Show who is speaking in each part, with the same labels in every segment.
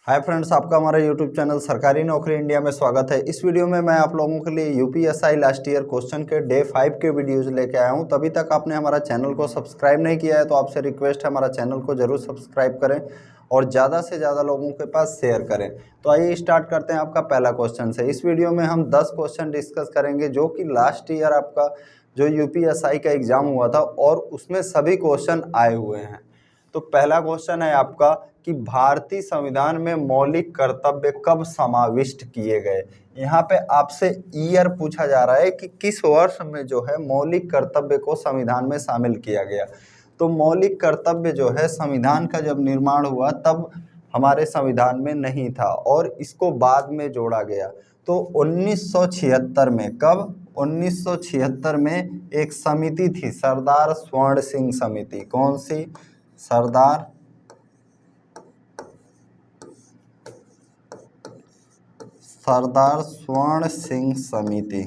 Speaker 1: Hi friends, आपका हमारा YouTube channel सरकारी नौकरी इंडिया में स्वागत है। इस वीडियो में मैं आप लोगों के लिए यूपीएसआई लास्ट ईयर क्वेश्चन के डे 5 के वीडियोज लेके आया हूं। तभी तक आपने हमारा चैनल को सब्सक्राइब नहीं किया है तो आपसे रिक्वेस्ट है हमारा चैनल को जरूर सब्सक्राइब करें और ज़्यादा से ज़्यादा लोगों के पास शेयर करें। तो आइए स्टार्ट करते हैं आपका पहला क्वेश्चन से। इस वीडियो में हम 10 क्वेश्चन डिस्कस करेंगे जो कि लास्ट ईयर आपका जो यूपीएसआई का एग्ज़ाम हुआ था और उसमें सभी क्वेश्चन आए हुए हैं। तो पहला क्वेश्चन है आपका कि भारतीय संविधान में मौलिक कर्तव्य कब समाविष्ट किए गए। यहाँ पे आपसे ईयर पूछा जा रहा है कि किस वर्ष में जो है मौलिक कर्तव्य को संविधान में शामिल किया गया। तो मौलिक कर्तव्य जो है संविधान का जब निर्माण हुआ तब हमारे संविधान में नहीं था और इसको बाद में जोड़ा गया। तो 1976 में, कब? 1976 में एक समिति थी, सरदार स्वर्ण सिंह समिति। कौन सी? सरदार स्वर्ण सिंह समिति।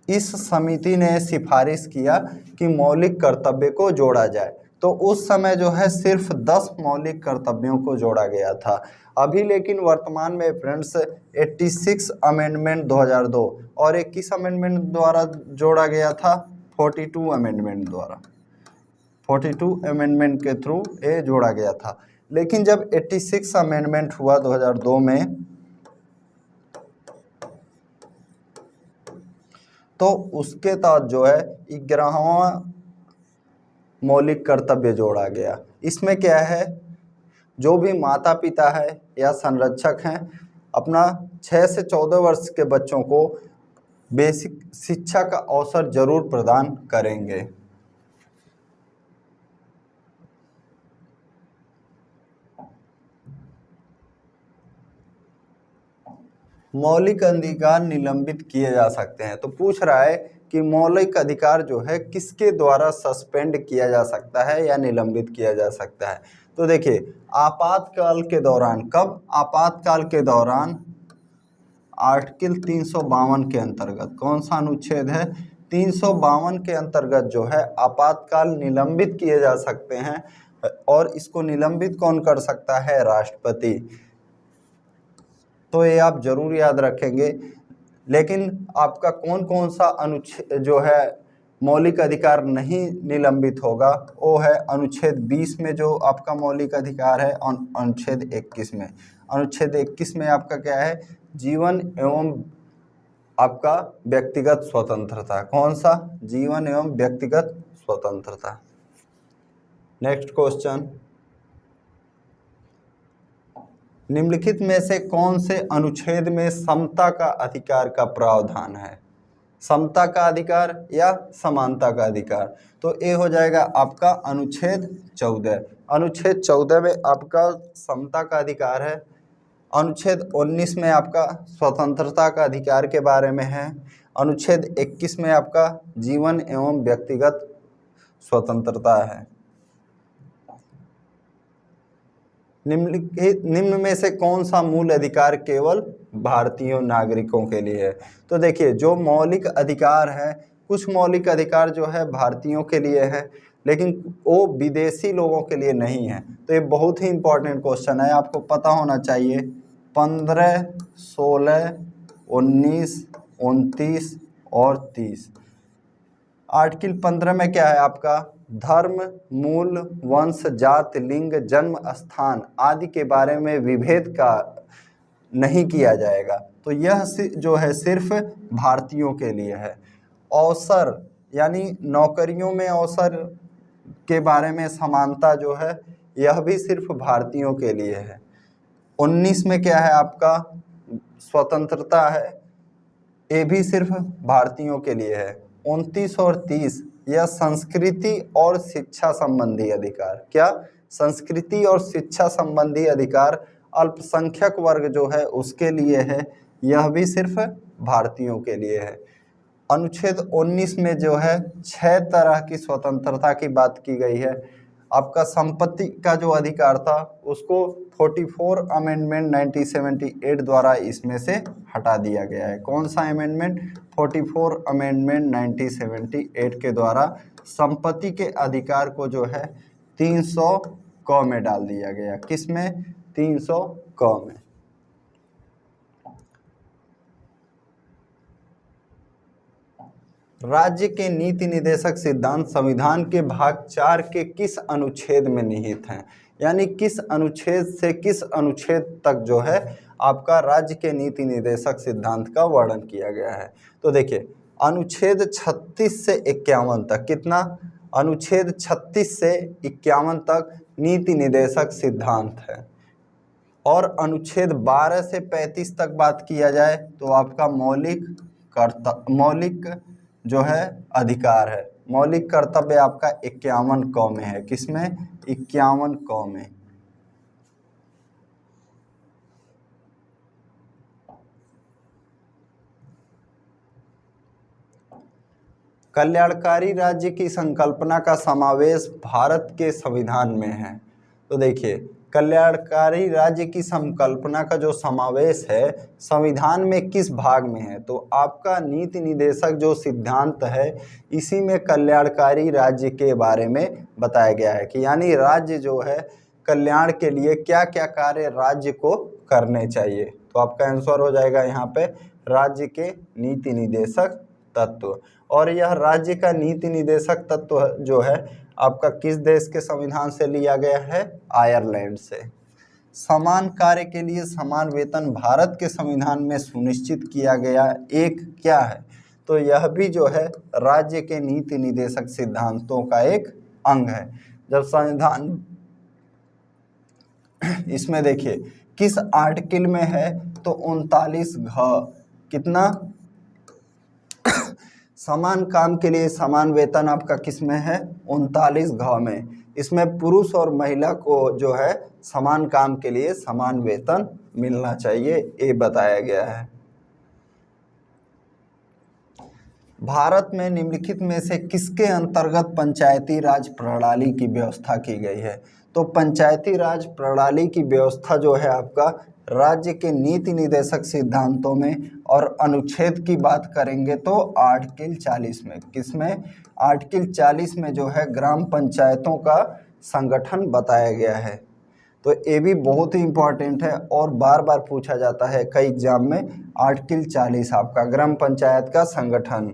Speaker 1: इस समिति ने सिफारिश किया कि मौलिक कर्तव्य को जोड़ा जाए। तो उस समय जो है सिर्फ 10 मौलिक कर्तव्यों को जोड़ा गया था। अभी लेकिन वर्तमान में फ्रेंड्स 86 अमेंडमेंट 2002 और एक किस अमेंडमेंट द्वारा जोड़ा गया था? 42 अमेंडमेंट द्वारा, 42 अमेंडमेंट के थ्रू ये जोड़ा गया था। लेकिन जब 86 अमेंडमेंट हुआ 2002 में तो उसके तहत जो है 11वां मौलिक कर्तव्य जोड़ा गया। इसमें क्या है, जो भी माता पिता है या संरक्षक हैं अपना 6 से 14 वर्ष के बच्चों को बेसिक शिक्षा का अवसर जरूर प्रदान करेंगे। मौलिक अधिकार निलंबित किए जा सकते हैं। तो पूछ रहा है कि मौलिक अधिकार जो है किसके द्वारा सस्पेंड किया जा सकता है या निलंबित किया जा सकता है। तो देखिए, आपातकाल के दौरान। कब? आपातकाल के दौरान आर्टिकल 352 के अंतर्गत। कौन सा अनुच्छेद है? 352 के अंतर्गत जो है आपातकाल निलंबित किए जा सकते हैं। और इसको निलंबित कौन कर सकता है? राष्ट्रपति। तो ये आप जरूर याद रखेंगे। लेकिन आपका कौन कौन सा अनुच्छेद जो है मौलिक अधिकार नहीं निलंबित होगा, वो है अनुच्छेद 20 में जो आपका मौलिक अधिकार है, और अनुच्छेद 21 में। अनुच्छेद 21 में आपका क्या है? जीवन एवं आपका व्यक्तिगत स्वतंत्रता। कौन सा? जीवन एवं व्यक्तिगत स्वतंत्रता। नेक्स्ट क्वेश्चन, निम्नलिखित में से कौन से अनुच्छेद में समता का अधिकार का प्रावधान है? समता का अधिकार या समानता का अधिकार? तो ये हो जाएगा आपका अनुच्छेद 14। अनुच्छेद 14 में आपका समता का अधिकार है। अनुच्छेद 19 में आपका स्वतंत्रता का अधिकार के बारे में है। अनुच्छेद 21 में आपका जीवन एवं व्यक्तिगत स्वतंत्रता है। निम्न में से कौन सा मूल अधिकार केवल भारतीय नागरिकों के लिए है? तो देखिए, जो मौलिक अधिकार है, कुछ मौलिक अधिकार जो है भारतीयों के लिए है लेकिन वो विदेशी लोगों के लिए नहीं है। तो ये बहुत ही इंपॉर्टेंट क्वेश्चन है, आपको पता होना चाहिए। 15, 16, 19, 29 और 30। आर्टिकल 15 में क्या है आपका? धर्म, मूल, वंश, जाति, लिंग, जन्म स्थान आदि के बारे में विभेद का नहीं किया जाएगा। तो यह जो है सिर्फ भारतीयों के लिए है। अवसर यानी नौकरियों में अवसर के बारे में समानता जो है यह भी सिर्फ भारतीयों के लिए है। 19 में क्या है आपका? स्वतंत्रता है, ये भी सिर्फ भारतीयों के लिए है। 29 और 30 यह संस्कृति और शिक्षा संबंधी अधिकार। क्या? संस्कृति और शिक्षा संबंधी अधिकार अल्पसंख्यक वर्ग जो है उसके लिए है, यह भी सिर्फ भारतीयों के लिए है। अनुच्छेद 19 में जो है 6 तरह की स्वतंत्रता की बात की गई है। आपका संपत्ति का जो अधिकार था उसको 44 अमेंडमेंट 1978 द्वारा इसमें से हटा दिया गया है। कौन सा अमेंडमेंट? 44 अमेंडमेंट 1978 के द्वारा संपत्ति के अधिकार को जो है 300 क में डाल दिया गया। किस में? 300 क में। राज्य के नीति निदेशक सिद्धांत संविधान के भाग 4 के किस अनुच्छेद में निहित हैं? यानी किस अनुच्छेद से किस अनुच्छेद तक जो है आपका राज्य के नीति निदेशक सिद्धांत का वर्णन किया गया है। तो देखिए अनुच्छेद 36 से 51 तक, कितना? अनुच्छेद 36 से 51 तक नीति निदेशक सिद्धांत है। और अनुच्छेद 12 से 35 तक बात किया जाए तो आपका मौलिक जो है अधिकार है। मौलिक कर्तव्य आपका 51 क में है। किसमें? 51 क में। कल्याणकारी राज्य की संकल्पना का समावेश भारत के संविधान में है। तो देखिए कल्याणकारी राज्य की संकल्पना का जो समावेश है संविधान में किस भाग में है? तो आपका नीति निदेशक जो सिद्धांत है इसी में कल्याणकारी राज्य के बारे में बताया गया है कि यानी राज्य जो है कल्याण के लिए क्या क्या कार्य राज्य को करने चाहिए। तो आपका आंसर हो जाएगा यहाँ पे राज्य के नीति निदेशक तत्व। और यह राज्य का नीति निदेशक तत्व जो है आपका किस देश के संविधान से लिया गया है? आयरलैंड से। समान कार्य के लिए समान वेतन भारत के संविधान में सुनिश्चित किया गया एक क्या है? तो यह भी जो है राज्य के नीति निदेशक सिद्धांतों का एक अंग है। जब संविधान इसमें देखिए किस आर्टिकल में है? तो 39 घ। कितना? समान काम के लिए समान वेतन आपका किस में है? 39 घ में। इसमें पुरुष और महिला को जो है समान काम के लिए समान वेतन मिलना चाहिए, ये बताया गया है। भारत में निम्नलिखित में से किसके अंतर्गत पंचायती राज प्रणाली की व्यवस्था की गई है? तो पंचायती राज प्रणाली की व्यवस्था जो है आपका राज्य के नीति निदेशक सिद्धांतों में, और अनुच्छेद की बात करेंगे तो आर्टिकल 40 में। किसमें? आर्टिकल 40 में जो है ग्राम पंचायतों का संगठन बताया गया है। तो ये भी बहुत ही इम्पोर्टेंट है और बार बार पूछा जाता है कई एग्जाम में। आर्टिकल 40 आपका ग्राम पंचायत का संगठन।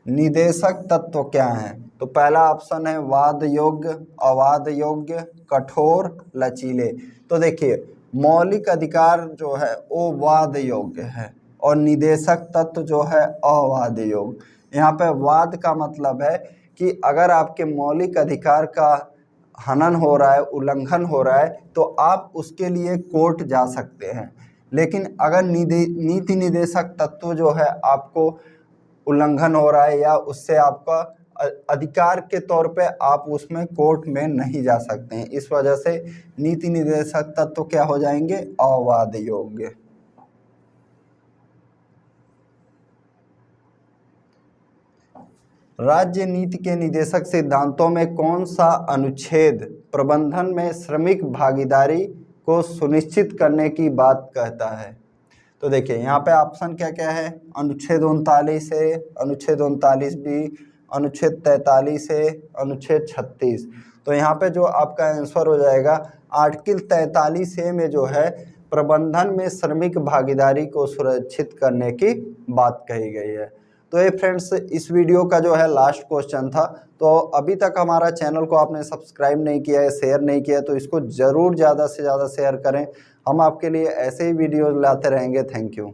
Speaker 1: निदेशक तत्व क्या हैं? तो पहला ऑप्शन है वाद योग्य, अवाद योग्य, कठोर, लचीले। तो देखिए मौलिक अधिकार जो है वो वाद योग्य है और निदेशक तत्व जो है अवाद योग्य। यहाँ पे वाद का मतलब है कि अगर आपके मौलिक अधिकार का हनन हो रहा है, उल्लंघन हो रहा है, तो आप उसके लिए कोर्ट जा सकते हैं। लेकिन अगर नीति निदेशक तत्व जो है आपको उल्लंघन हो रहा है या उससे आपका अधिकार के तौर पे आप उसमें कोर्ट में नहीं जा सकते हैं, इस वजह से नीति निदेशक तत्व क्या हो जाएंगे? अवाद योग्य। राज्य नीति के निदेशक सिद्धांतों में कौन सा अनुच्छेद प्रबंधन में श्रमिक भागीदारी को सुनिश्चित करने की बात कहता है? तो देखिए यहाँ पे ऑप्शन क्या क्या है? अनुच्छेद 39 है, अनुच्छेद 39 बी, अनुच्छेद 43 है, अनुच्छेद 36। तो यहाँ पे जो आपका आंसर हो जाएगा आर्टिकल 43 ए में जो है प्रबंधन में श्रमिक भागीदारी को सुरक्षित करने की बात कही गई है। तो ये फ्रेंड्स इस वीडियो का जो है लास्ट क्वेश्चन था। तो अभी तक हमारा चैनल को आपने सब्सक्राइब नहीं किया है, शेयर नहीं किया है, तो इसको ज़रूर ज़्यादा से ज़्यादा शेयर करें। हम आपके लिए ऐसे ही वीडियो लाते रहेंगे। Thank you.